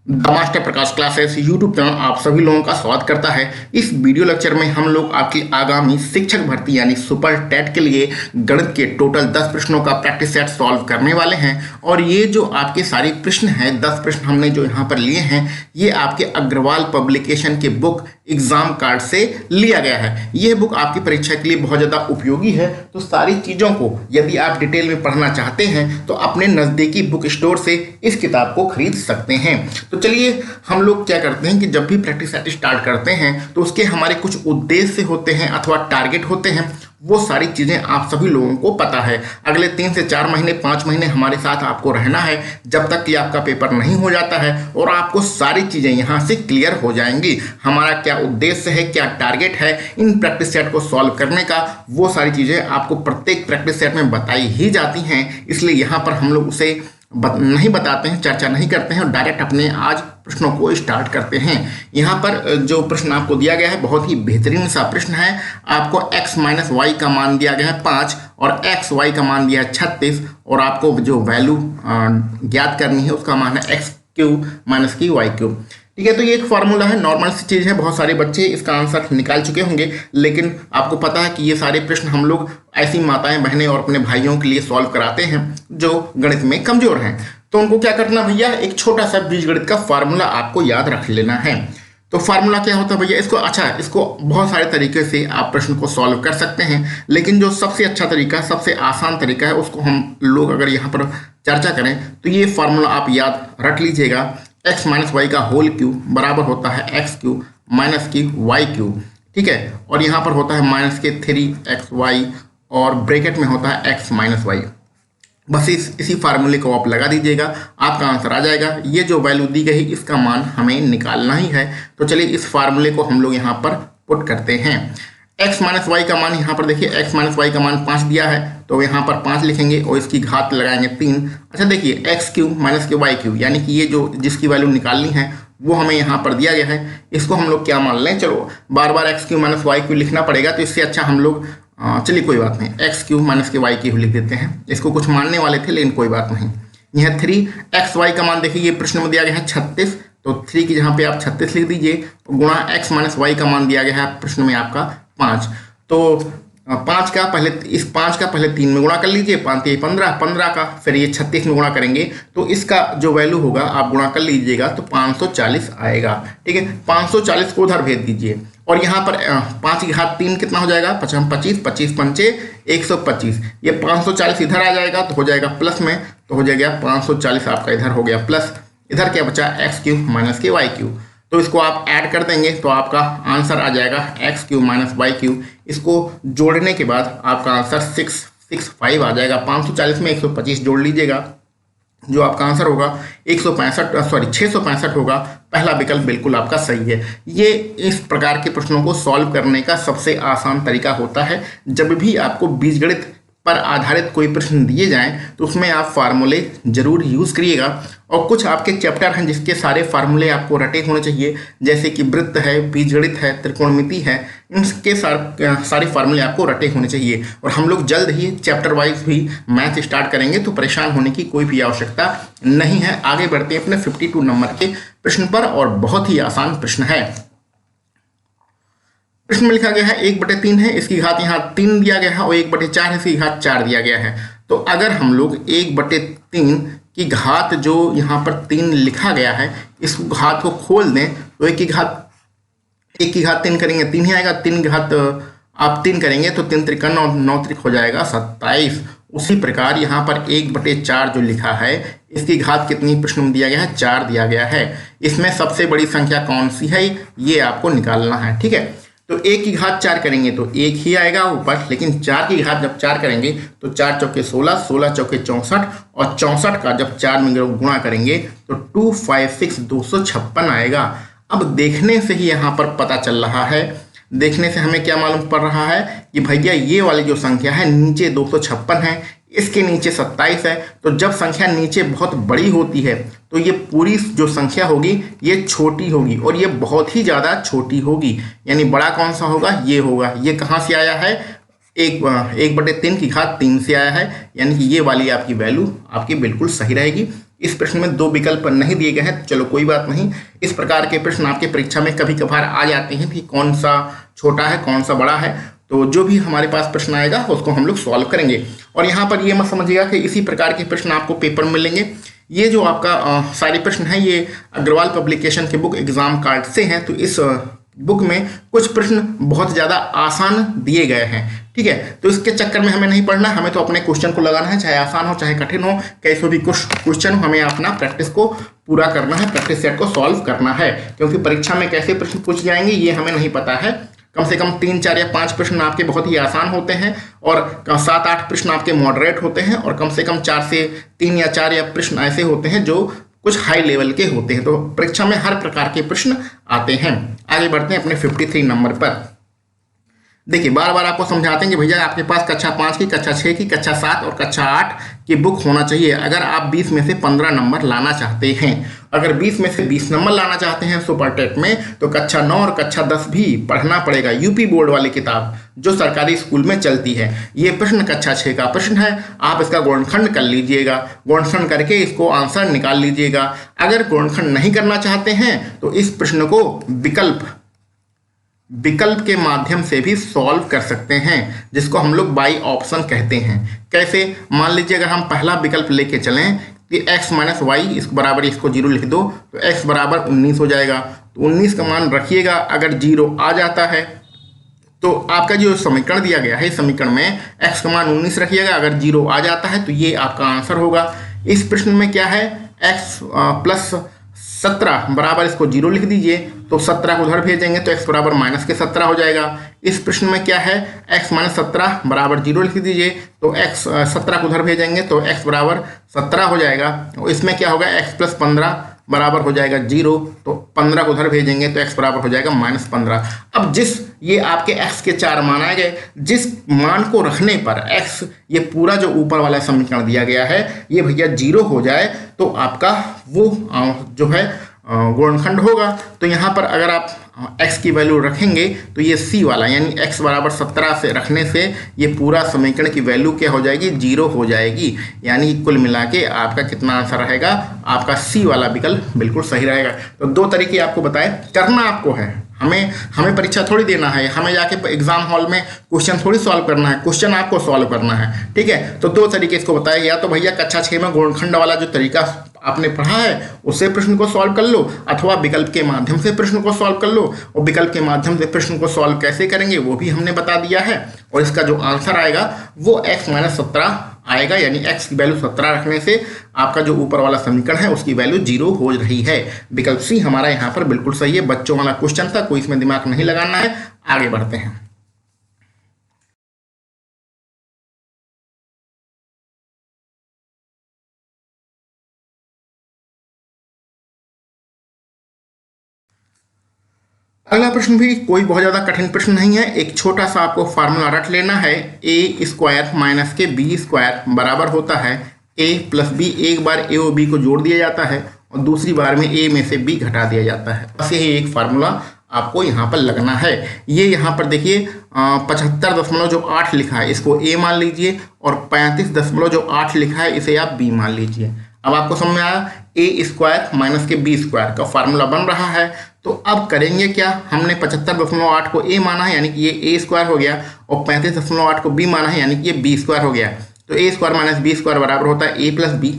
The master Prakash classes YouTube channel आप सभी लोगों का स्वागत करता है। इस वीडियो लेक्चर में हम लोग आपकी आगामी शिक्षक भर्ती यानी सुपर टेट के लिए गणित के टोटल 10 प्रश्नों का प्रैक्टिस सेट सॉल्व करने वाले हैं। और ये जो आपके सारे प्रश्न हैं, 10 प्रश्न हमने जो यहाँ पर लिए हैं, ये आपके अग्रवाल पब्लिकेशन के बुक एग्जाम कार्ड से लिया गया है। ये बुक आपकी परीक्षा के लिए बहुत ज़्यादा उपयोगी है। तो सारी चीज़ों को यदि आप डिटेल में पढ़ना चाहते हैं तो अपने नज़दीकी बुक स्टोर से इस किताब को खरीद सकते हैं। तो चलिए हम लोग क्या करते हैं कि जब भी प्रैक्टिस सेट स्टार्ट करते हैं तो उसके हमारे कुछ उद्देश्य होते हैं अथवा टारगेट होते हैं। वो सारी चीज़ें आप सभी लोगों को पता है। अगले 3 से 4 महीने 5 महीने हमारे साथ आपको रहना है जब तक कि आपका पेपर नहीं हो जाता है और आपको सारी चीज़ें यहाँ से क्लियर हो जाएंगी। हमारा क्या उद्देश्य है, क्या टारगेट है इन प्रैक्टिस सेट को सॉल्व करने का, वो सारी चीज़ें आपको प्रत्येक प्रैक्टिस सेट में बताई ही जाती हैं। इसलिए यहाँ पर हम लोग उसे नहीं बताते हैं, चर्चा नहीं करते हैं और डायरेक्ट अपने आज प्रश्नों को स्टार्ट करते हैं। यहाँ पर जो प्रश्न आपको दिया गया है बहुत ही बेहतरीन सा प्रश्न है। आपको x माइनस वाई का मान दिया गया है 5 और एक्स वाई का मान दिया है 36 और आपको जो वैल्यू ज्ञात करनी है उसका मान है एक्स क्यूब माइनस की वाई क्यूब। ठीक है, तो ये एक फार्मूला है, नॉर्मल सी चीज़ है। बहुत सारे बच्चे इसका आंसर निकाल चुके होंगे, लेकिन आपको पता है कि ये सारे प्रश्न हम लोग ऐसी माताएं बहनें और अपने भाइयों के लिए सॉल्व कराते हैं जो गणित में कमजोर हैं। तो उनको क्या करना भैया, एक छोटा सा बीजगणित का फार्मूला आपको याद रख लेना है। तो फार्मूला क्या होता है भैया, इसको बहुत सारे तरीके से आप प्रश्न को सॉल्व कर सकते हैं, लेकिन जो सबसे अच्छा तरीका, सबसे आसान तरीका है उसको हम लोग अगर यहाँ पर चर्चा करें तो ये फार्मूला आप याद रख लीजिएगा। एक्स माइनस वाई का होल क्यूब बराबर होता है एक्स क्यूब माइनस की वाई क्यूब। ठीक है, और यहाँ पर होता है माइनस के 3xy और ब्रैकेट में होता है x माइनस वाई। बस इसी फार्मूले को आप लगा दीजिएगा, आपका आंसर आ जाएगा। ये जो वैल्यू दी गई इसका मान हमें निकालना ही है। तो चलिए इस फार्मूले को हम लोग यहाँ पर पुट करते हैं। x माइनस वाई का मान यहाँ पर देखिए, x माइनस वाई का मान 5 दिया है तो यहाँ पर 5 लिखेंगे और इसकी घात लगाएंगे 3। अच्छा देखिए, एक्स क्यूब माइनस के वाई क्यूब यानी कि ये जो जिसकी वैल्यू निकालनी है वो हमें यहाँ पर दिया गया है। इसको हम लोग क्या मान लें, चलो बार बार x cube minus Y cube लिखना पड़ेगा, तो इससे अच्छा हम लोग चलिए कोई बात नहीं, एक्स क्यूब माइनस के वाई क्यूब लिख देते हैं। इसको कुछ मानने वाले थे लेकिन कोई बात नहीं। यह 3xy का मान देखिए, ये प्रश्न में दिया गया है 36, तो 3 की जहाँ पे आप 36 लिख दीजिए, गुणा x माइनस वाई का मान दिया गया है प्रश्न में आपका 5। तो 5 का पहले 3 में गुणा कर लीजिए, 5 ये 15 का फिर ये 36 में गुणा करेंगे तो इसका जो वैल्यू होगा आप गुणा कर लीजिएगा तो 540 आएगा। ठीक है, 540 को उधर भेज दीजिए और यहाँ पर 5 की घात 3 कितना हो जाएगा, 25 25 पंचे 125। ये 540 इधर आ जाएगा तो हो जाएगा प्लस में, तो हो जाएगा 540 आपका इधर हो गया प्लस। इधर क्या बचा, एक्स क्यूब माइनस के वाई क्यूब, तो इसको आप ऐड कर देंगे तो आपका आंसर आ जाएगा X cube minus Y cube. इसको जोड़ने के बाद आपका आंसर 665 आ जाएगा। 540 में 125 जोड़ लीजिएगा, जो आपका आंसर होगा 665 होगा। पहला विकल्प बिल्कुल आपका सही है। ये इस प्रकार के प्रश्नों को सॉल्व करने का सबसे आसान तरीका होता है। जब भी आपको बीजगणित पर आधारित कोई प्रश्न दिए जाएं तो उसमें आप फार्मूले जरूर यूज़ करिएगा। और कुछ आपके चैप्टर हैं जिसके सारे फार्मूले आपको रटे होने चाहिए, जैसे कि वृत्त है, बीजगणित है, त्रिकोणमिति है, इनके सारे फार्मूले आपको रटे होने चाहिए। और हम लोग जल्द ही चैप्टर वाइज भी मैथ स्टार्ट करेंगे, तो परेशान होने की कोई भी आवश्यकता नहीं है। आगे बढ़ते हैं अपने 52 नंबर के प्रश्न पर, और बहुत ही आसान प्रश्न है। प्रश्न में लिखा गया है 1/3 है, इसकी घात यहाँ 3 दिया गया है और 1/4 है, इसकी घात 4 दिया गया है। तो अगर हम लोग 1/3 की घात जो यहाँ पर 3 लिखा गया है, इस घात को खोल दें तो 1 की घात 3 करेंगे 3 ही आएगा। 3 की घात आप 3 करेंगे तो 3 त्रिक 9 त्रिक हो जाएगा 27। उसी प्रकार यहाँ पर 1/4 जो लिखा है इसकी घात कितनी प्रश्न में दिया गया है, 4 दिया गया है। इसमें सबसे बड़ी संख्या कौन सी है ये आपको निकालना है। ठीक है, तो 1 की घात 4 करेंगे तो 1 ही आएगा ऊपर, लेकिन 4 की घात जब 4 करेंगे तो 4 चौके 16, 16 चौके 64 और 64 का जब 4 में गुणा करेंगे तो 256 256 आएगा। अब देखने से ही यहाँ पर पता चल रहा है, देखने से हमें क्या मालूम पड़ रहा है कि भैया ये वाली जो संख्या है नीचे 256 है, इसके नीचे 27 है। तो जब संख्या नीचे बहुत बड़ी होती है तो ये पूरी जो संख्या होगी ये छोटी होगी और ये बहुत ही ज़्यादा छोटी होगी। यानी बड़ा कौन सा होगा, ये होगा। ये कहाँ से आया है, 1/3 की घात 3 से आया है, यानी कि ये वाली आपकी वैल्यू आपकी बिल्कुल सही रहेगी। इस प्रश्न में 2 विकल्प नहीं दिए गए हैं। चलो कोई बात नहीं, इस प्रकार के प्रश्न आपके परीक्षा में कभी कभार आ जाते हैं कि कौन सा छोटा है कौन सा बड़ा है। तो जो भी हमारे पास प्रश्न आएगा उसको हम लोग सॉल्व करेंगे। और यहाँ पर ये मत समझिएगा कि इसी प्रकार के प्रश्न आपको पेपर में मिलेंगे। ये जो आपका सारे प्रश्न हैं ये अग्रवाल पब्लिकेशन के बुक एग्जाम कार्ड से हैं। तो इस बुक में कुछ प्रश्न बहुत ज़्यादा आसान दिए गए हैं, ठीक है। तो इसके चक्कर में हमें नहीं पढ़ना, हमें तो अपने क्वेश्चन को लगाना है, चाहे आसान हो चाहे कठिन हो, कैसे भी कुछ क्वेश्चन हमें अपना प्रैक्टिस को पूरा करना है, प्रैक्टिस सेट को सॉल्व करना है। क्योंकि परीक्षा में कैसे प्रश्न पूछ जाएंगे ये हमें नहीं पता है। कम से कम 3, 4 या 5 प्रश्न आपके बहुत ही आसान होते हैं और 7, 8 प्रश्न आपके मॉडरेट होते हैं और कम से कम 4 से 3 या 4 या प्रश्न ऐसे होते हैं जो कुछ हाई लेवल के होते हैं। तो परीक्षा में हर प्रकार के प्रश्न आते हैं। आगे बढ़ते हैं अपने 53 नंबर पर। देखिए बार बार आपको समझाते हैं कि भैया आपके पास कक्षा 5 की, कक्षा 6 की, कक्षा 7 और कक्षा 8 की बुक होना चाहिए अगर आप 20 में से 15 नंबर लाना चाहते हैं। अगर 20 में से 20 नंबर लाना चाहते हैं सुपर टेट में तो कक्षा 9 और कक्षा 10 भी पढ़ना पड़ेगा। यूपी बोर्ड वाली किताब जो सरकारी स्कूल में चलती है। ये प्रश्न कक्षा 6 का प्रश्न है, आप इसका गुणनखंड कर लीजिएगा, गुणनखंड करके इसको आंसर निकाल लीजिएगा। अगर गुणनखंड नहीं करना चाहते हैं तो इस प्रश्न को विकल्प के माध्यम से भी सॉल्व कर सकते हैं, जिसको हम लोग बाई ऑप्शन कहते हैं। कैसे? मान लीजिए अगर हम पहला विकल्प लेके चलें कि x माइनस वाई इसको बराबर, इसको 0 लिख दो तो x बराबर 19 हो जाएगा। तो 19 का मान रखिएगा, अगर 0 आ जाता है तो आपका जो समीकरण दिया गया है इस समीकरण में x का मान 19 रखिएगा, अगर 0 आ जाता है तो ये आपका आंसर होगा। इस प्रश्न में क्या है, x प्लस 17 बराबर, इसको 0 लिख दीजिए तो 17 को उधर भेजेंगे तो x बराबर माइनस के 17 हो जाएगा। इस प्रश्न में क्या है, x माइनस 17 बराबर 0 लिख दीजिए तो x 17 को उधर भेजेंगे तो x बराबर 17 हो जाएगा। इसमें क्या होगा, x प्लस 15 बराबर हो जाएगा 0, तो 15 को उधर भेजेंगे तो x बराबर हो जाएगा माइनस 15। अब ये आपके x के 4 मान आ गए, जिस मान को रखने पर x, ये पूरा जो ऊपर वाला समीकरण दिया गया है ये भैया 0 हो जाए तो आपका वो जो है गुणनखंड होगा। तो यहाँ पर अगर आप x की वैल्यू रखेंगे तो ये c वाला यानी x बराबर 17 से रखने से ये पूरा समीकरण की वैल्यू क्या हो जाएगी, 0 हो जाएगी। यानी कुल मिला के आपका कितना आंसर रहेगा, आपका c वाला विकल्प बिल्कुल सही रहेगा। तो 2 तरीके आपको बताए, करना आपको है, हमें परीक्षा थोड़ी देना है, हमें जाके एग्जाम हॉल में क्वेश्चन थोड़ी सॉल्व करना है, क्वेश्चन आपको सॉल्व करना है, ठीक है। तो 2 तरीके इसको बताया, या तो भैया कक्षा 6 में गुणनखंड वाला जो तरीका आपने पढ़ा है उससे प्रश्न को सॉल्व कर लो, अथवा विकल्प के माध्यम से प्रश्न को सॉल्व कर लो। और विकल्प के माध्यम से प्रश्न को सॉल्व कैसे करेंगे वो भी हमने बता दिया है। और इसका जो आंसर आएगा वो x माइनस 17 आएगा, यानी x की वैल्यू 17 रखने से आपका जो ऊपर वाला समीकरण है उसकी वैल्यू 0 हो रही है। विकल्प सी हमारा यहाँ पर बिल्कुल सही है। बच्चों वाला क्वेश्चन था, कोई इसमें दिमाग नहीं लगाना है। आगे बढ़ते हैं। अगला प्रश्न भी कोई बहुत ज़्यादा कठिन प्रश्न नहीं है। एक छोटा सा आपको फार्मूला रट लेना है, a स्क्वायर माइनस के b स्क्वायर बराबर होता है a प्लस b। एक बार a और b को जोड़ दिया जाता है और दूसरी बार में a में से b घटा दिया जाता है। बस यही एक फार्मूला आपको यहाँ पर लगना है। ये यहाँ पर देखिए 75.8 लिखा है, इसको a मान लीजिए, और 35.8 लिखा है, इसे आप b मान लीजिए। अब आपको समझ में आया, a स्क्वायर माइनस के b स्क्वायर का फार्मूला बन रहा है। तो अब करेंगे क्या, हमने 75.8 को a माना है यानी कि ये a स्क्वायर हो गया, और 35.8 को b माना है यानी कि ये b स्क्वायर हो गया। तो a square minus b square बराबर होता है a प्लस b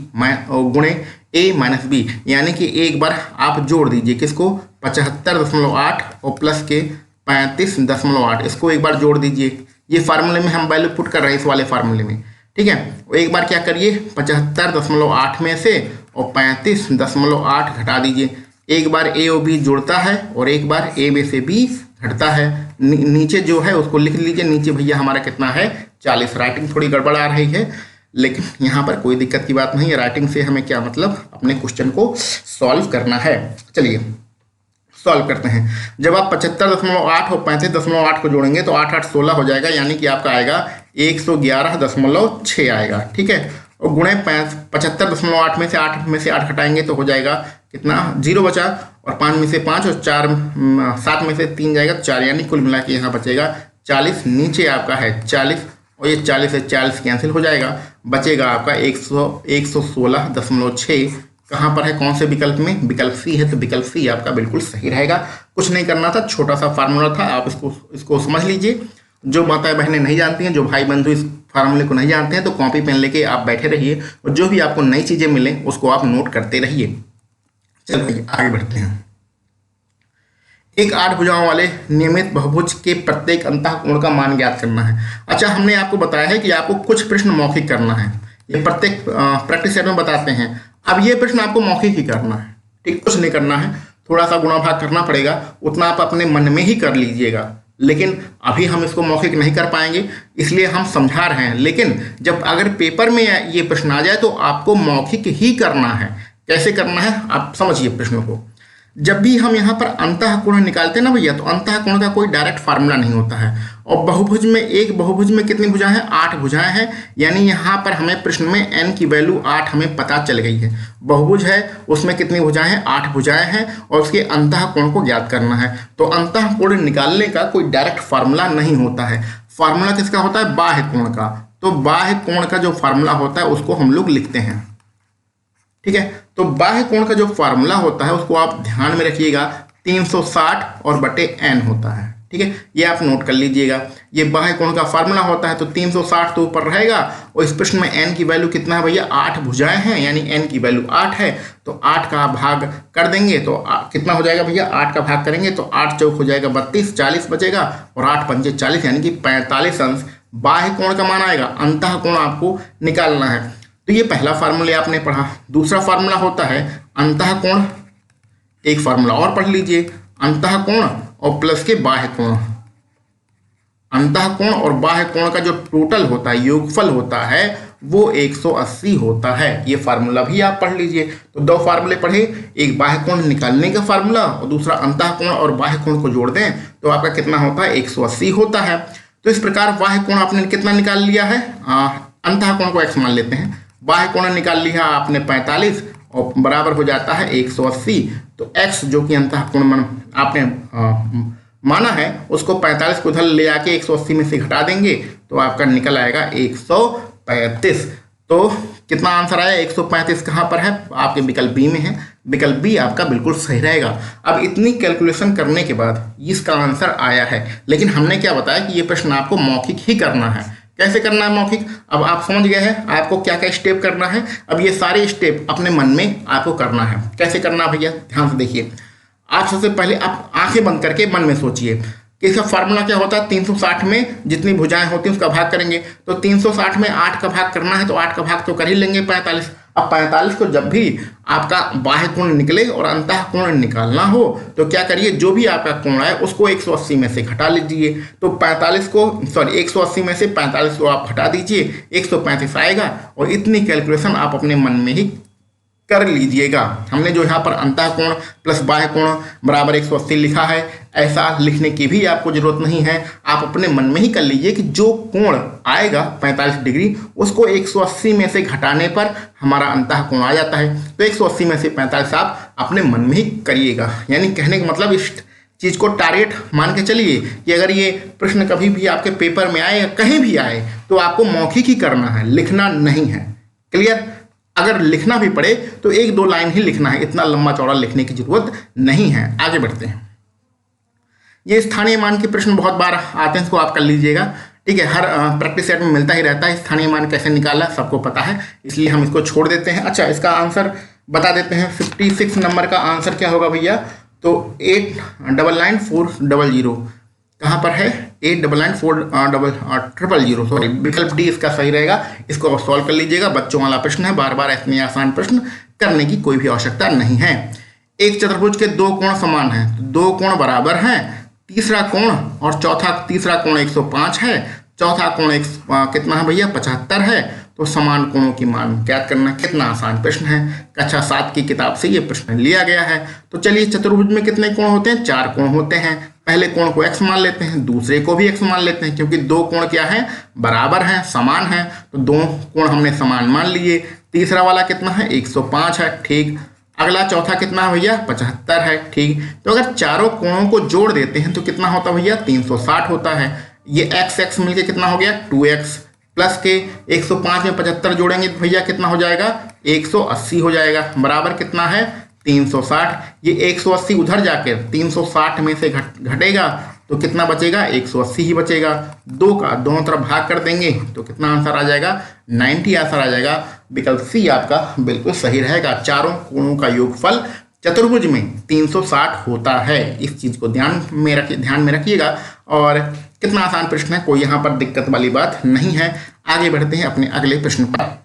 गुणे a माइनस b, यानी कि एक बार आप जोड़ दीजिए किसको, 75.8 और प्लस के 35.8, इसको एक बार जोड़ दीजिए। ये फार्मूले में हम वैल्यू पुट कर रहे हैं, इस वाले फार्मूले में, ठीक है। एक बार क्या करिए, 75.8 में से और 35.8 घटा दीजिए। एक बार a और b जुड़ता है और एक बार a में से b घटता है। नीचे जो है उसको लिख लीजिए, नीचे भैया हमारा कितना है 40। राइटिंग थोड़ी गड़बड़ आ रही है, लेकिन यहाँ पर कोई दिक्कत की बात नहीं है। राइटिंग से हमें क्या मतलब, अपने क्वेश्चन को सॉल्व करना है। चलिए सॉल्व करते हैं। जब आप 75.8 और 35.8 को जोड़ेंगे तो 8 8 16 हो जाएगा, यानी कि आपका आएगा 111.6 आएगा, ठीक है। और गुणे 75.8 में से 8 घटाएंगे तो हो जाएगा कितना, 0 बचा, और 5 में से 5 और 7 में से 3 जाएगा 4, यानी कुल मिला के यहाँ बचेगा 40। नीचे आपका है 40 और ये 40 से 40 कैंसिल हो जाएगा, बचेगा आपका 116.6 कहाँ पर है, कौन से विकल्प में, विकल्प सी है, तो विकल्प सी आपका बिल्कुल सही रहेगा। कुछ नहीं करना था, छोटा सा फार्मूला था, आप इसको समझ लीजिए। जो माताएं बहनें नहीं जानती हैं, जो भाई बंधु इस फार्मूले को नहीं जानते हैं, तो कॉपी पेन लेके आप बैठे रहिए और जो भी आपको नई चीजें मिले उसको आप नोट करते रहिए। चलिए आगे बढ़ते हैं। एक 8 भुजाओं वाले नियमित बहुभुज के प्रत्येक अंतःकोण का मान ज्ञात करना है। अच्छा, हमने आपको बताया है कि आपको कुछ प्रश्न मौखिक करना है, ये प्रत्येक प्रैक्टिस सेट में बताते हैं। अब ये प्रश्न आपको मौखिक ही करना है, ठीक, कुछ नहीं करना है, थोड़ा सा गुणा भाग करना पड़ेगा, उतना आप अपने मन में ही कर लीजिएगा। लेकिन अभी हम इसको मौखिक नहीं कर पाएंगे, इसलिए हम समझा रहे हैं। लेकिन जब अगर पेपर में ये प्रश्न आ जाए तो आपको मौखिक ही करना है। कैसे करना है आप समझिए प्रश्नों को। जब भी हम यहाँ पर अंतःकोण निकालते हैं ना भैया, तो अंतःकोण का कोई डायरेक्ट फार्मूला नहीं होता है। और बहुभुज में, एक बहुभुज में कितनी भुजाएं हैं, 8 भुजाएं हैं। यानी यहाँ पर हमें प्रश्न में n की वैल्यू 8 हमें पता चल गई है। बहुभुज है, उसमें कितनी भुजाएं हैं, 8 भुजाएं हैं, और उसके अंतःकोण को ज्ञात करना है। तो अंतःकोण निकालने का कोई डायरेक्ट फार्मूला नहीं होता है। फार्मूला किसका होता है, बाह्य कोण का। तो बाह्य कोण का जो फार्मूला होता है उसको हम लोग लिखते हैं, ठीक है। तो बाह्य कोण का जो फार्मूला होता है उसको आप ध्यान में रखिएगा, 360 और बटे n होता है, ठीक है। ये आप नोट कर लीजिएगा, ये बाह्य कोण का फार्मूला होता है। तो 360 तो ऊपर रहेगा, और इस प्रश्न में n की वैल्यू कितना है भैया, 8 भुजाएं हैं, यानी n की वैल्यू 8 है। तो 8 का भाग कर देंगे तो कितना हो जाएगा भैया, 8 का भाग करेंगे तो 8 चौक हो जाएगा 32, 40 बचेगा, और 8 पंजे 40, यानी कि 45 अंश बाह्य कोण का मान आएगा। अंतःकोण आपको निकालना है। तो ये पहला फार्मूला आपने पढ़ा। दूसरा फार्मूला होता है अंतःकोण, एक फार्मूला और पढ़ लीजिए, अंतःकोण और प्लस के बाह्य कोण। अंतःकोण और बाह्य कोण का जो टोटल होता है, योगफल होता है, वो 180 होता है। ये फार्मूला भी आप पढ़ लीजिए। तो 2 फार्मूले पढ़े, एक बाह्य कोण निकालने का फार्मूला और दूसरा अंतःकोण और बाह्य कोण को जोड़ दें तो आपका कितना होता है, 180 होता है। तो इस प्रकार बाह्य कोण आपने कितना निकाल लिया है, अंतःकोण को x मान लेते हैं, बाह्य कोण निकाल लिया आपने 45 और बराबर हो जाता है 180। तो x जो कि अंतःकोण आपने माना है उसको 45 को उधर ले आके 180 में से घटा देंगे तो आपका निकल आएगा 135। तो कितना आंसर आया, 135 कहाँ पर है, आपके विकल्प बी में है। विकल्प बी आपका बिल्कुल सही रहेगा। अब इतनी कैलकुलेशन करने के बाद इसका आंसर आया है, लेकिन हमने क्या बताया कि ये प्रश्न आपको मौखिक ही करना है। कैसे करना है मौखिक, अब आप समझ गए हैं आपको क्या क्या स्टेप करना है। अब ये सारे स्टेप अपने मन में आपको करना है। कैसे करना भैया, ध्यान से देखिए। आप सबसे पहले आप आंखें बंद करके मन में सोचिए कि इसका फार्मूला क्या होता है, 360 में जितनी भुजाएं होती हैं उसका भाग करेंगे। तो 360 में 8 का भाग करना है, तो 8 का भाग तो कर ही लेंगे 45। अब 45 को जब भी आपका बाह्य कोण निकले और अंतःकोण निकालना हो तो क्या करिए, जो भी आपका कोण है उसको 180 में से घटा लीजिए। तो 180 में से 45 को आप हटा दीजिए, 135 आएगा। और इतनी कैलकुलेशन आप अपने मन में ही कर लीजिएगा। हमने जो यहाँ पर अंतःकोण प्लस बाह्य कोण बराबर 180 लिखा है, ऐसा लिखने की भी आपको जरूरत नहीं है। आप अपने मन में ही कर लीजिए कि जो कोण आएगा 45 डिग्री उसको 180 में से घटाने पर हमारा अंतःकोण आ जाता है। तो 180 में से 45 आप अपने मन में ही करिएगा। यानी कहने का मतलब इस चीज़ को टारगेट मान के चलिए कि अगर ये प्रश्न कभी भी आपके पेपर में आए या कहीं भी आए तो आपको मौखिक ही करना है, लिखना नहीं है। क्लियर? अगर लिखना भी पड़े तो 1-2 लाइन ही लिखना है, इतना लंबा चौड़ा लिखने की जरूरत नहीं है। आगे बढ़ते हैं। ये स्थानीय मान के प्रश्न बहुत बार आते हैं, इसको आप कर लीजिएगा, ठीक है। हर प्रैक्टिस सेट में मिलता ही रहता है। स्थानीय मान कैसे निकाला सबको पता है, इसलिए हम इसको छोड़ देते हैं। अच्छा, इसका आंसर बता देते हैं। 56 नंबर का आंसर क्या होगा भैया, तो 899400 कहाँ पर है, 899400, सॉरी विकल्प डी इसका सही रहेगा। इसको सॉल्व कर लीजिएगा, बच्चों वाला प्रश्न है, बार बार इतने आसान प्रश्न करने की कोई भी आवश्यकता नहीं है। एक चतुर्भुज के 2 कोण समान हैं, 2 कोण बराबर हैं, तीसरा कोण और तीसरा कोण 105 है, चौथा कोण कितना है भैया, 75 है। तो समान कोणों की मान ज्ञात करना। कितना आसान प्रश्न है, कक्षा 7 की किताब से ये प्रश्न लिया गया है। तो चलिए, चतुर्भुज में कितने कोण होते हैं, 4 कोण होते हैं। पहले कोण को x मान लेते हैं, दूसरे को भी x मान लेते हैं, क्योंकि 2 कोण क्या है, बराबर हैं, समान हैं। तो 2 कोण हमने समान मान लिए। तीसरा वाला कितना है, 105 है, ठीक। अगला चौथा कितना है भैया, 75 है, ठीक। तो अगर चारों कोणों को जोड़ देते हैं तो कितना होता है भैया, 360 होता है। ये x मिलके कितना हो गया, 2x, प्लस के 105 में 75 जोड़ेंगे तो भैया कितना हो जाएगा, 180 हो जाएगा, बराबर कितना है 360। ये 180 उधर जाकर 360 में से घटेगा तो कितना बचेगा, 180 ही बचेगा। 2 का दोनों तरफ भाग कर देंगे तो कितना आंसर आ जाएगा, 90 आंसर आ जाएगा। विकल्प सी आपका बिल्कुल सही रहेगा। चारों कोणों का योगफल चतुर्भुज में 360 होता है। इस चीज को ध्यान में रखिएगा। और कितना आसान प्रश्न है, कोई यहाँ पर दिक्कत वाली बात नहीं है। आगे बढ़ते हैं अपने अगले प्रश्न पर।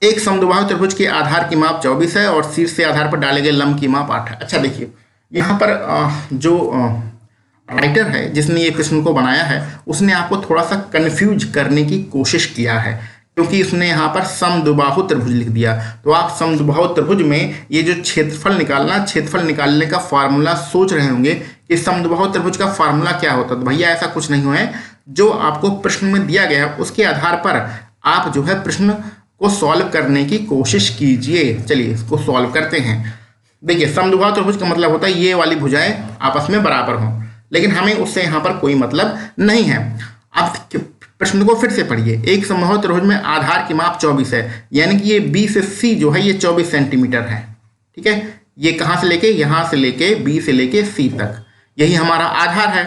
एक समद्विबाहु त्रिभुज के आधार की माप 24 है और शीर्ष से आधार पर डाले गए लंब की माप 8 है। अच्छा देखिए, यहाँ पर जो राइटर है जिसने ये प्रश्न को बनाया है उसने आपको थोड़ा सा कंफ्यूज करने की कोशिश किया है, क्योंकि उसने यहाँ पर समद्विबाहु त्रिभुज लिख दिया। तो आप समद्विबाहु त्रिभुज में ये जो क्षेत्रफल निकालने का फार्मूला सोच रहे होंगे कि समद्विबाहु त्रिभुज का फार्मूला क्या होता है। तो भैया ऐसा कुछ नहीं है, जो आपको प्रश्न में दिया गया है उसके आधार पर आप जो है प्रश्न को सॉल्व करने की कोशिश कीजिए। चलिए इसको सॉल्व करते हैं। देखिए, समद्विबाहु त्रिभुज का मतलब होता है ये वाली भुजाएं आपस में बराबर हों, लेकिन हमें उससे यहाँ पर कोई मतलब नहीं है। आप प्रश्न को फिर से पढ़िए। एक समद्विबाहु त्रिभुज में आधार की माप 24 है, यानी कि ये बी से सी जो है ये 24 सेंटीमीटर है। ठीक है, ये कहाँ से लेके, यहाँ से लेके बी से लेके सी तक, यही हमारा आधार है।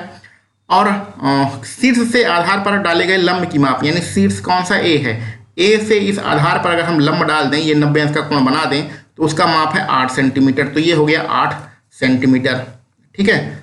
और शीर्ष से आधार पर डाले गए लंब की माप, यानी शीर्ष कौन सा ए है, ए से इस आधार पर अगर हम लंब डाल दें, ये 90 अंश का कोण बना दें, तो उसका माप है 8 सेंटीमीटर। तो ये हो गया 8 सेंटीमीटर। ठीक है,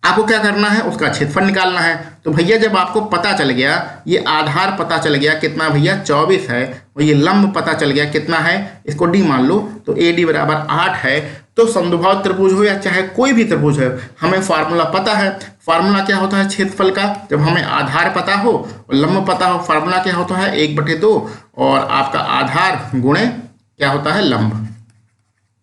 आपको क्या करना है, उसका क्षेत्रफल निकालना है। तो भैया जब आपको पता चल गया, ये आधार पता चल गया कितना भैया 24 है, और ये लंब पता चल गया कितना है, इसको डी मान लो, तो ए डी बराबर 8 है। तो समद्विबाहु त्रिभुज हो या चाहे कोई भी त्रिभुज है, हमें फार्मूला पता है। फार्मूला क्या होता है क्षेत्रफल का, जब हमें आधार पता हो और लंब पता हो, फार्मूला क्या होता है 1/2 और आपका आधार गुणे क्या होता है लंब।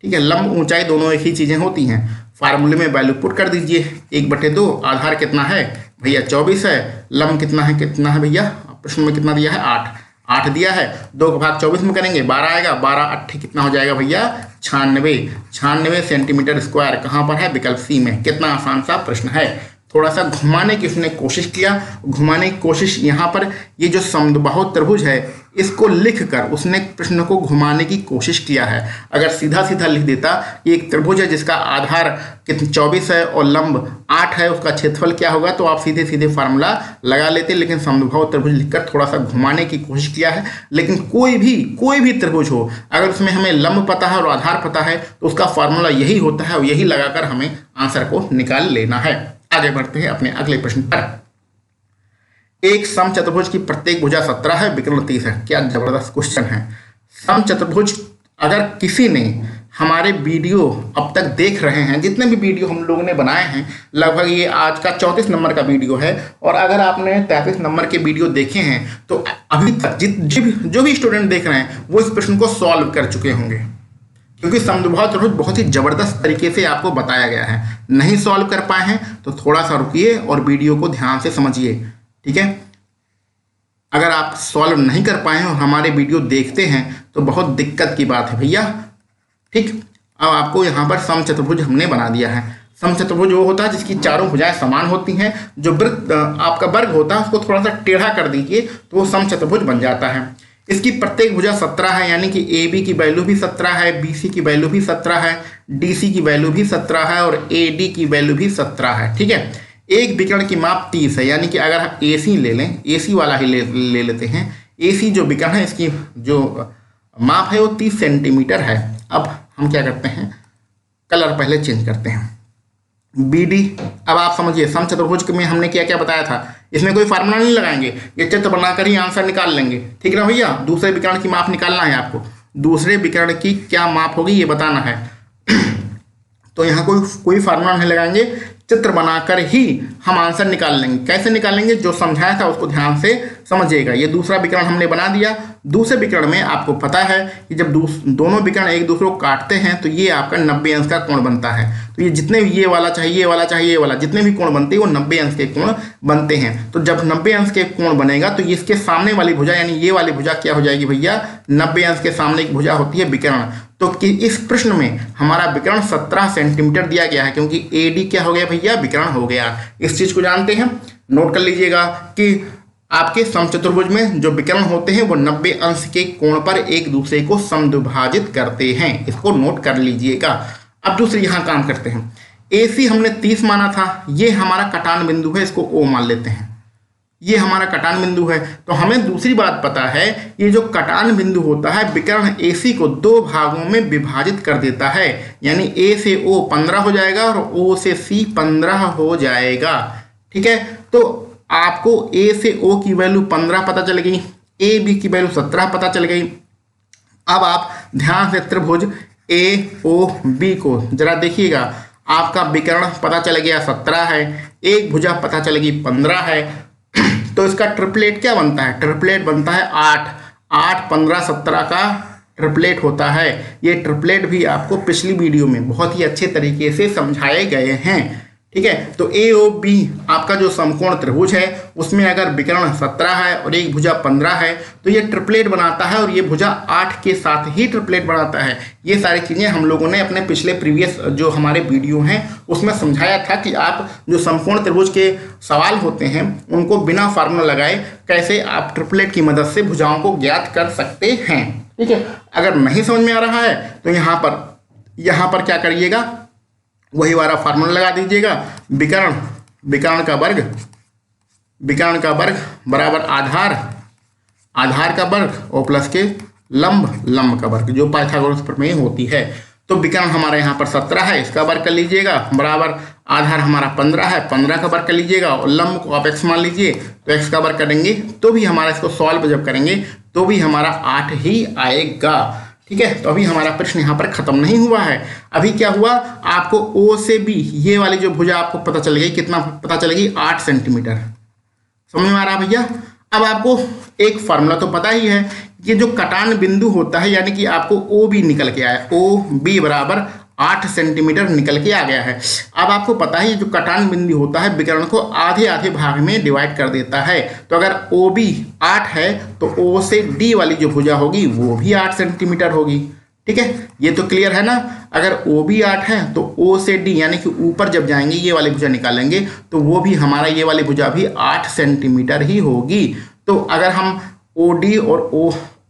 ठीक है, लंब ऊंचाई दोनों एक ही चीजें होती हैं। फार्मूले में वैल्यू पुट कर दीजिए, 1/2, आधार कितना है भैया 24 है, लंब कितना है भैया, प्रश्न में कितना दिया है 8 दिया है। 2 का भाग 24 में करेंगे 12 आएगा, 12 8 कितना हो जाएगा भैया 96 सेंटीमीटर स्क्वायर। कहाँ पर है, विकल्प सी में। कितना आसान सा प्रश्न है। थोड़ा सा घुमाने की उसने कोशिश किया, घुमाने की कोशिश यहाँ पर ये जो समद्विबाहु त्रिभुज है इसको लिखकर उसने प्रश्न को घुमाने की कोशिश किया है। अगर सीधा सीधा लिख देता कि एक त्रिभुज है जिसका आधार 24 है और लंब 8 है, उसका क्षेत्रफल क्या होगा, तो आप सीधे सीधे फार्मूला लगा लेते। लेकिन समद्विबाहु त्रिभुज लिखकर थोड़ा सा घुमाने की कोशिश किया है। लेकिन कोई भी त्रिभुज हो, अगर उसमें हमें लंब पता है और आधार पता है तो उसका फार्मूला यही होता है और यही लगाकर हमें आंसर को निकाल लेना है। आगे बढ़ते हैं अपने अगले प्रश्न पर। एक समचतुर्भुज की प्रत्येक भुजा 17 है, विकर्ण 30 है। क्या जबरदस्त क्वेश्चन है। समचतुर्भुज, अगर किसी ने हमारे वीडियो अब तक देख रहे हैं, जितने भी वीडियो हम लोगों ने बनाए हैं, लगभग ये आज का 34 नंबर का वीडियो है, और अगर आपने 33 नंबर के वीडियो देखे हैं तो अभी तक जो भी स्टूडेंट देख रहे हैं वो इस प्रश्न को सॉल्व कर चुके होंगे, क्योंकि समद्विबाहु त्रिभुज बहुत ही जबरदस्त तरीके से आपको बताया गया है। नहीं सॉल्व कर पाए हैं तो थोड़ा सा रुकिए और वीडियो को ध्यान से समझिए। ठीक है, अगर आप सॉल्व नहीं कर पाए हैं और हमारे वीडियो देखते हैं तो बहुत दिक्कत की बात है भैया। ठीक, अब आपको यहाँ पर समचतुर्भुज हमने बना दिया है। समचतुर्भुज वो होता है जिसकी चारों भुजाएं समान होती हैं। जो वृत्त आपका वर्ग होता है उसको थोड़ा सा टेढ़ा कर दीजिए तो वो समचतुर्भुज बन जाता है। इसकी प्रत्येक भुजा 17 है, यानी कि ए बी की वैल्यू भी 17 है, बी सी की वैल्यू भी 17 है, डी सी की वैल्यू भी 17 है और ए डी की वैल्यू भी 17 है। ठीक है, एक विकर्ण की माप 30 है, यानी कि अगर हम ए सी ले लें, ए सी वाला ही ले लेते हैं, ए सी जो विकर्ण है इसकी जो माप है वो 30 सेंटीमीटर है। अब हम क्या करते हैं, कलर पहले चेंज करते हैं। बी डी, अब आप समझिए समचतुर्भुज में हमने क्या क्या बताया था, इसमें कोई फार्मूला नहीं लगाएंगे, ये चित्र बनाकर ही आंसर निकाल लेंगे। ठीक ना भैया, दूसरे विकर्ण की माप निकालना है आपको, दूसरे विकर्ण की क्या माप होगी ये बताना है। तो यहाँ कोई फार्मूला नहीं लगाएंगे, चित्र बनाकर ही हम आंसर निकाल लेंगे। कैसे निकालेंगे, जो समझाया था उसको ध्यान से समझिएगा। ये दूसरा विकर्ण हमने बना दिया। दूसरे विकर्ण में आपको पता है कि जब दोनों विकर्ण एक दूसरे को काटते हैं तो ये आपका 90 अंश का कोण बनता है। तो ये जितने भी ये वाला चाहिए, ये वाला चाहिए, ये वाला, जितने भी कोण बनते हैं वो 90 अंश के कोण बनते हैं। तो जब 90 अंश के कोण बनेगा तो इसके सामने वाली भुजा यानी ये वाली भुजा क्या हो जाएगी भैया, 90 अंश के सामने एक भुजा होती है विकर्ण। तो कि इस प्रश्न में हमारा विकर्ण 17 सेंटीमीटर दिया गया है, क्योंकि ए डी क्या हो गया भैया, विकर्ण हो गया। इस चीज को जानते हैं, नोट कर लीजिएगा कि आपके समचतुर्भुज में जो विकर्ण होते हैं वो 90 अंश के कोण पर एक दूसरे को समद्विभाजित करते हैं, इसको नोट कर लीजिएगा। अब दूसरी यहाँ काम करते हैं। AC हमने 30 माना था, ये हमारा कटान बिंदु है, इसको O मान लेते हैं, ये हमारा कटान बिंदु है। तो हमें दूसरी बात पता है, ये जो कटान बिंदु होता है विकर्ण AC को दो भागों में विभाजित कर देता है, यानी A से O 15 हो जाएगा और O से C 15 हो जाएगा। ठीक है, तो आपको A से O की वैल्यू 15 पता चल गई, AB की वैल्यू 17 पता चल गई। अब आप ध्यान से त्रिभुज AOB को जरा देखिएगा, आपका विकर्ण पता चल गया 17 है, एक भुजा पता चलेगी 15 है, तो इसका ट्रिपलेट क्या बनता है? ट्रिपलेट बनता है 8, 8, 15, 17 का ट्रिपलेट होता है। ये ट्रिपलेट भी आपको पिछली वीडियो में बहुत ही अच्छे तरीके से समझाए गए हैं। ठीक है, तो AOB आपका जो समकोण त्रिभुज है उसमें अगर विकर्ण 17 है और एक भुजा 15 है तो ये ट्रिपलेट बनाता है, और ये भुजा 8 के साथ ही ट्रिपलेट बनाता है। ये सारी चीज़ें हम लोगों ने अपने पिछले प्रीवियस जो हमारे वीडियो हैं उसमें समझाया था कि आप जो समकोण त्रिभुज के सवाल होते हैं उनको बिना फार्मूला लगाए कैसे आप ट्रिपलेट की मदद से भुजाओं को ज्ञात कर सकते हैं। ठीक है, अगर नहीं समझ में आ रहा है तो यहाँ पर क्या करिएगा, वही वाला फार्मूला लगा दीजिएगा। विकर्ण का वर्ग बराबर आधार का वर्ग और प्लस के लंब का वर्ग, जो पाइथागोरस प्रमेय होती है। तो विकर्ण हमारे यहाँ पर 17 है, इसका वर्ग कर लीजिएगा, बराबर आधार हमारा 15 है, 15 का वर्ग कर लीजिएगा, और लंब को आप x मान लीजिए, तो x का वर्ग करेंगे तो भी हमारा, इसको सॉल्व जब करेंगे तो भी हमारा 8 ही आएगा। ठीक है, तो अभी हमारा प्रश्न यहाँ पर खत्म नहीं हुआ है। अभी क्या हुआ, आपको O से B ये वाली जो भुजा आपको पता चल गई, कितना पता चलेगी? 8 सेंटीमीटर। समझ में आ रहा भैया? अब आपको एक फार्मूला तो पता ही है, ये जो कटान बिंदु होता है यानी कि आपको OB निकल के आया, OB बराबर 8 सेंटीमीटर निकल के आ गया है। अब आपको पता है जो कटान बिंदु होता है विकर्ण को आधे आधे भाग में डिवाइड कर देता है। तो अगर OB 8 है तो O से D वाली जो भुजा होगी वो भी 8 सेंटीमीटर होगी। ठीक है, ये तो क्लियर है ना। अगर OB 8 है तो O से D यानी कि ऊपर जब जाएंगे ये वाली भुजा निकालेंगे तो वो भी हमारा ये वाली भुजा भी 8 सेंटीमीटर ही होगी। तो अगर हम OD और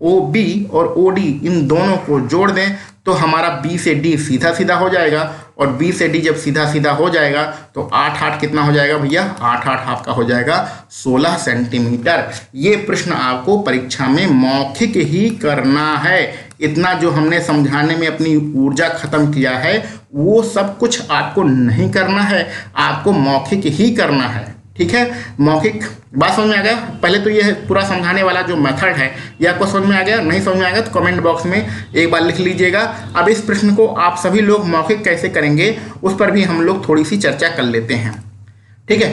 OB और OD इन दोनों को जोड़ दें तो हमारा B से D सीधा सीधा हो जाएगा, और B से D जब सीधा सीधा हो जाएगा तो 8 8 कितना हो जाएगा भैया? 8 8 आपका हो जाएगा 16 सेंटीमीटर। ये प्रश्न आपको परीक्षा में मौखिक ही करना है। इतना जो हमने समझाने में अपनी ऊर्जा खत्म किया है वो सब कुछ आपको नहीं करना है, आपको मौखिक ही करना है। ठीक है, मौखिक बात समझ में आ गया? पहले तो ये पूरा समझाने वाला जो मेथड है ये आपको समझ में आ गया? नहीं समझ में आ गया तो कमेंट बॉक्स में एक बार लिख लीजिएगा। अब इस प्रश्न को आप सभी लोग मौखिक कैसे करेंगे उस पर भी हम लोग थोड़ी सी चर्चा कर लेते हैं। ठीक है,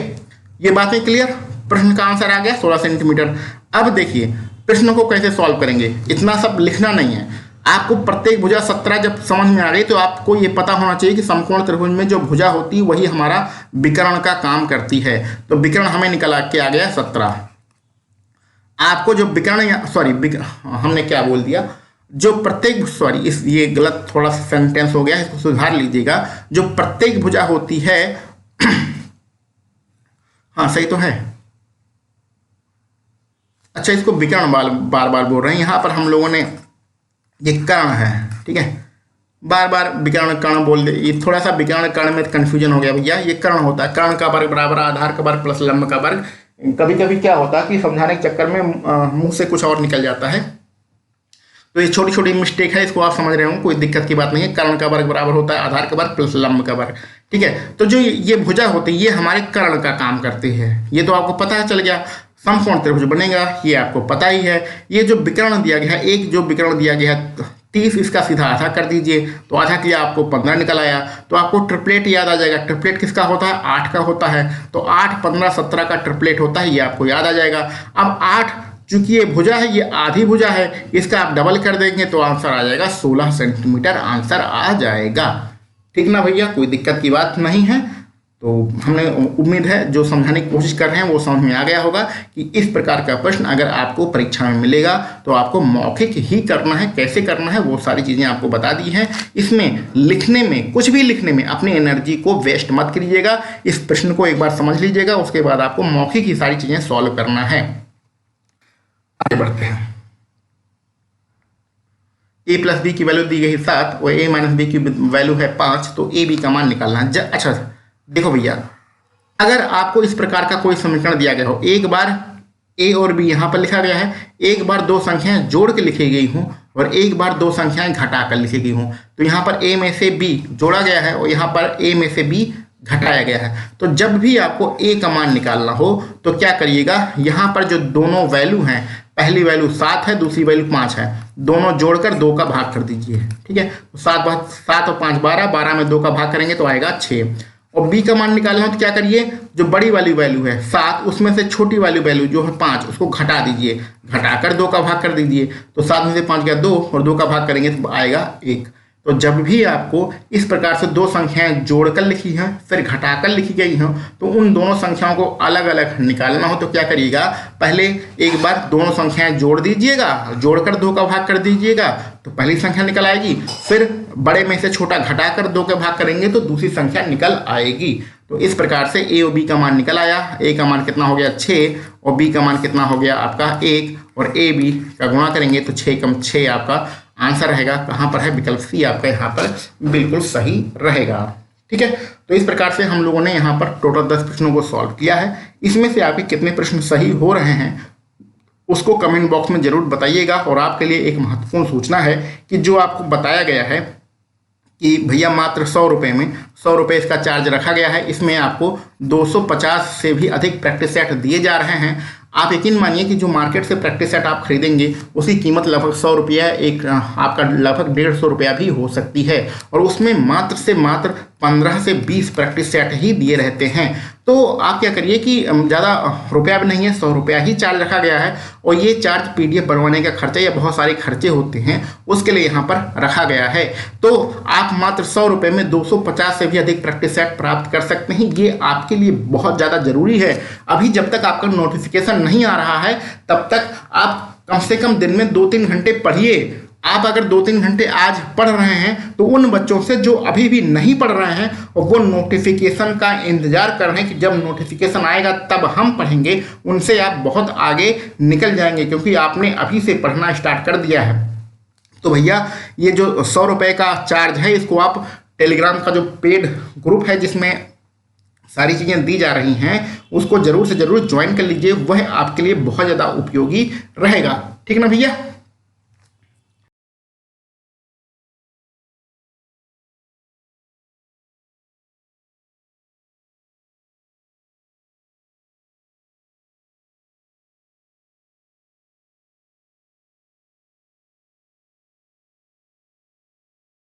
ये बातें क्लियर? प्रश्न का आंसर आ गया 16 सेंटीमीटर। अब देखिए प्रश्न को कैसे सॉल्व करेंगे, इतना सब लिखना नहीं है आपको। प्रत्येक भुजा 17 जब समझ में आ गई तो आपको ये पता होना चाहिए कि समकोण त्रिभुज में जो भुजा होती है वही हमारा विकर्ण का काम करती है। तो विकर्ण हमें निकल के आ गया 17। आपको जो विकर्ण हमने क्या बोल दिया, जो प्रत्येक ये गलत थोड़ा सा सेंटेंस हो गया, इसको सुधार लीजिएगा। जो प्रत्येक भुजा होती है हाँ सही तो है, अच्छा इसको विकर्ण बार बार बोल रहे हैं। यहाँ पर हम लोगों ने ये कर्ण है, ठीक है, बार बार विकर्ण कर्ण बोल दे, ये थोड़ा सा विकर्ण कर्ण में कंफ्यूजन हो गया भैया। ये कर्ण होता है, कर्ण का वर्ग बराबर आधार का वर्ग प्लस लंब का वर्ग। कभी कभी क्या होता है कि समझाने के चक्कर में मुंह से कुछ और निकल जाता है, तो ये छोटी छोटी मिस्टेक है, इसको आप समझ रहे हो, कोई दिक्कत की बात नहीं है। कर्ण का वर्ग बराबर होता है आधार का वर्ग प्लस लंब का वर्ग। ठीक है, तो जो ये भुजा होती है ये हमारे कर्ण का काम करती है, ये तो आपको पता चल गया। समकोण त्रिभुज बनेगा ये आपको पता ही है। ये जो विकर्ण दिया गया है, एक जो विकर्ण दिया गया है 30, इसका सीधा आधा कर दीजिए तो आधा किया आपको 15 निकल आया। तो आपको ट्रिपलेट याद आ जाएगा। ट्रिपलेट किसका होता है? 8 का होता है। तो 8, 15, 17 का ट्रिपलेट होता है, ये आपको याद आ जाएगा। अब 8 चूंकि ये भुजा है, ये आधी भुजा है, इसका आप डबल कर देंगे तो आंसर आ जाएगा 16 सेंटीमीटर आंसर आ जाएगा। ठीक ना भैया, कोई दिक्कत की बात नहीं है। तो हमने उम्मीद है जो समझाने की कोशिश कर रहे हैं वो समझ में आ गया होगा कि इस प्रकार का प्रश्न अगर आपको परीक्षा में मिलेगा तो आपको मौखिक ही करना है। कैसे करना है वो सारी चीज़ें आपको बता दी हैं। इसमें लिखने में, कुछ भी लिखने में अपनी एनर्जी को वेस्ट मत करिएगा। इस प्रश्न को एक बार समझ लीजिएगा, उसके बाद आपको मौखिक ही सारी चीज़ें सॉल्व करना है। बढ़ते हैं। a प्लस बी की वैल्यू दी गई 7 और a माइनस बी की वैल्यू है 5, तो ए बी का मान निकालना है। अच्छा देखो भैया, अगर आपको इस प्रकार का कोई समीकरण दिया गया हो, एक बार a और b यहाँ पर लिखा गया है, एक बार दो संख्याएं जोड़ के लिखी गई हूँ और एक बार दो संख्याएं घटा कर लिखी गई हूँ, तो यहाँ पर a में से b जोड़ा गया है और यहाँ पर a में से b घटाया गया है। तो जब भी आपको a का मान निकालना हो तो क्या करिएगा, यहाँ पर जो दोनों वैल्यू हैं, पहली वैल्यू 7 है, दूसरी वैल्यू 5 है, दोनों जोड़कर 2 का भाग कर दीजिए। ठीक है, तो 7 और 5 12, 12 में 2 का भाग करेंगे तो आएगा 6। और b का मान निकालना हो तो क्या करिए, जो बड़ी वाली वैल्यू है 7, उसमें से छोटी वाली वैल्यू जो है 5, उसको घटा दीजिए, घटाकर 2 का भाग कर दीजिए। तो 7 में से 5 गया 2 और 2 का भाग करेंगे तो आएगा 1। तो जब भी आपको इस प्रकार से दो संख्याएं जोड़कर लिखी हैं फिर घटाकर लिखी गई हैं, तो उन दोनों संख्याओं को अलग अलग निकालना हो तो क्या करिएगा, पहले एक बार दोनों संख्याएं जोड़ दीजिएगा, जोड़कर 2 का भाग कर दीजिएगा तो पहली संख्या निकल आएगी, फिर बड़े में से छोटा घटाकर 2 का भाग करेंगे तो दूसरी संख्या निकल आएगी। तो इस प्रकार से a और b का मान निकल आया। a का मान कितना हो गया 6 और b का मान कितना हो गया आपका 1, और a b का गुणा करेंगे तो 6 कम 6 आपका आंसर रहेगा। कहाँ पर है, विकल्प सी आपका यहाँ पर बिल्कुल सही रहेगा। ठीक है, तो इस प्रकार से हम लोगों ने यहाँ पर टोटल 10 प्रश्नों को सॉल्व किया है। इसमें से आपके कितने प्रश्न सही हो रहे हैं उसको कमेंट बॉक्स में जरूर बताइएगा। और आपके लिए एक महत्वपूर्ण सूचना है कि जो आपको बताया गया है कि भैया मात्र 100 रुपये में 100 रुपये इसका चार्ज रखा गया है, इसमें आपको 250 से भी अधिक प्रैक्टिस सेट दिए जा रहे हैं। आप यकीन मानिए कि जो मार्केट से प्रैक्टिस सेट आप खरीदेंगे उसकी कीमत लगभग 100 रुपया, एक आपका लगभग 150 रुपया भी हो सकती है, और उसमें मात्र से मात्र 15 से 20 प्रैक्टिस सेट ही दिए रहते हैं। तो आप क्या करिए कि ज़्यादा रुपया भी नहीं है, 100 रुपया ही चार्ज रखा गया है, और ये चार्ज PDF बनवाने का खर्चा या बहुत सारे खर्चे होते हैं उसके लिए यहाँ पर रखा गया है। तो आप मात्र 100 रुपये में 250 से भी अधिक प्रैक्टिस सेट प्राप्त कर सकते हैं। ये आपके लिए बहुत ज़्यादा ज़रूरी है। अभी जब तक आपका नोटिफिकेशन नहीं आ रहा है तब तक आप कम से कम दिन में 2-3 घंटे पढ़िए। आप अगर 2-3 घंटे आज पढ़ रहे हैं तो उन बच्चों से जो अभी भी नहीं पढ़ रहे हैं और वो नोटिफिकेशन का इंतजार कर रहे हैं कि जब नोटिफिकेशन आएगा तब हम पढ़ेंगे, उनसे आप बहुत आगे निकल जाएंगे, क्योंकि आपने अभी से पढ़ना स्टार्ट कर दिया है। तो भैया ये जो 100 रुपये का चार्ज है, इसको आप टेलीग्राम का जो पेड ग्रुप है जिसमें सारी चीज़ें दी जा रही हैं उसको जरूर से जरूर ज्वाइन कर लीजिए, वह आपके लिए बहुत ज़्यादा उपयोगी रहेगा। ठीक ना भैया।